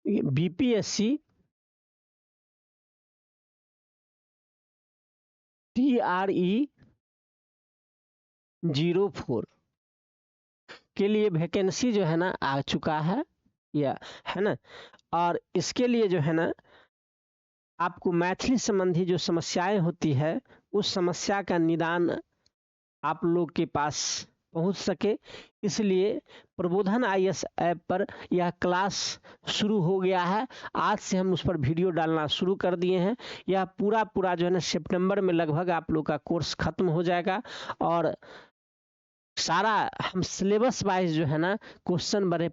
BPSC TRE-04 के लिए vacancy जो है ना आ चुका है, या है ना। और इसके लिए जो है ना आपको मैथिली संबंधी जो समस्याएं होती है उस समस्या का निदान आप लोग के पास पहुंच सके, इसलिए प्रबोधन आईएएस ऐप पर यह क्लास शुरू हो गया है। आज से हम उस पर वीडियो डालना शुरू कर दिए हैं। यह पूरा जो है ना सितंबर में लगभग आप लोग का कोर्स खत्म हो जाएगा, और सारा हम सिलेबस वाइज जो है ना क्वेश्चन बड़े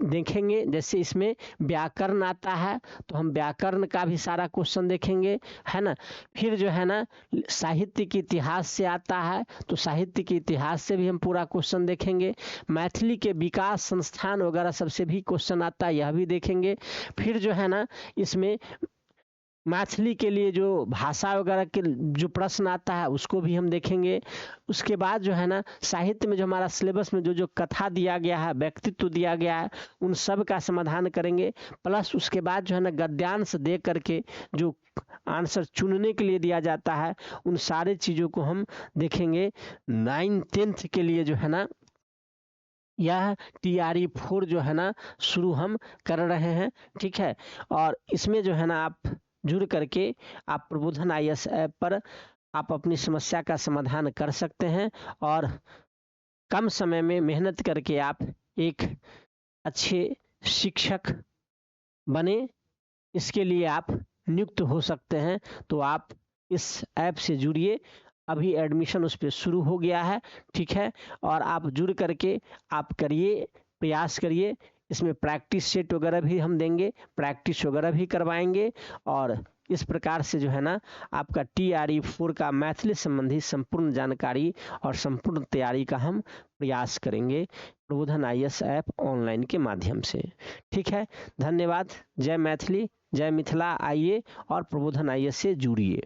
देखेंगे। जैसे इसमें व्याकरण आता है तो हम व्याकरण का भी सारा क्वेश्चन देखेंगे, है ना। फिर जो है ना साहित्य के इतिहास से आता है तो साहित्य के इतिहास से भी हम पूरा क्वेश्चन देखेंगे। मैथिली के विकास संस्थान वगैरह सबसे भी क्वेश्चन आता है, यह भी देखेंगे। फिर जो है ना इसमें मैथिली के लिए जो भाषा वगैरह के जो प्रश्न आता है उसको भी हम देखेंगे। उसके बाद जो है ना साहित्य में जो हमारा सिलेबस में जो जो कथा दिया गया है, व्यक्तित्व दिया गया है, उन सब का समाधान करेंगे। प्लस उसके बाद जो है ना गद्यांश दे करके जो आंसर चुनने के लिए दिया जाता है उन सारे चीज़ों को हम देखेंगे। 9th-10th के लिए जो है ना यह TRE-4 जो है ना शुरू हम कर रहे हैं, ठीक है। और इसमें जो है ना आप जुड़ करके आप प्रबोधन आईएएस ऐप पर आप अपनी समस्या का समाधान कर सकते हैं, और कम समय में मेहनत करके आप एक अच्छे शिक्षक बने, इसके लिए आप नियुक्त हो सकते हैं। तो आप इस ऐप से जुड़िए, अभी एडमिशन उस पर शुरू हो गया है, ठीक है। और आप जुड़ करके आप करिए, प्रयास करिए। इसमें प्रैक्टिस सेट वगैरह भी हम देंगे, प्रैक्टिस वगैरह भी करवाएंगे, और इस प्रकार से जो है ना आपका TRE-4 का मैथिली संबंधी संपूर्ण जानकारी और संपूर्ण तैयारी का हम प्रयास करेंगे प्रबोधन आईएएस ऐप ऑनलाइन के माध्यम से, ठीक है। धन्यवाद। जय मैथिली, जय मिथिला। आइए और प्रबोधन आईएएस से जुड़िए।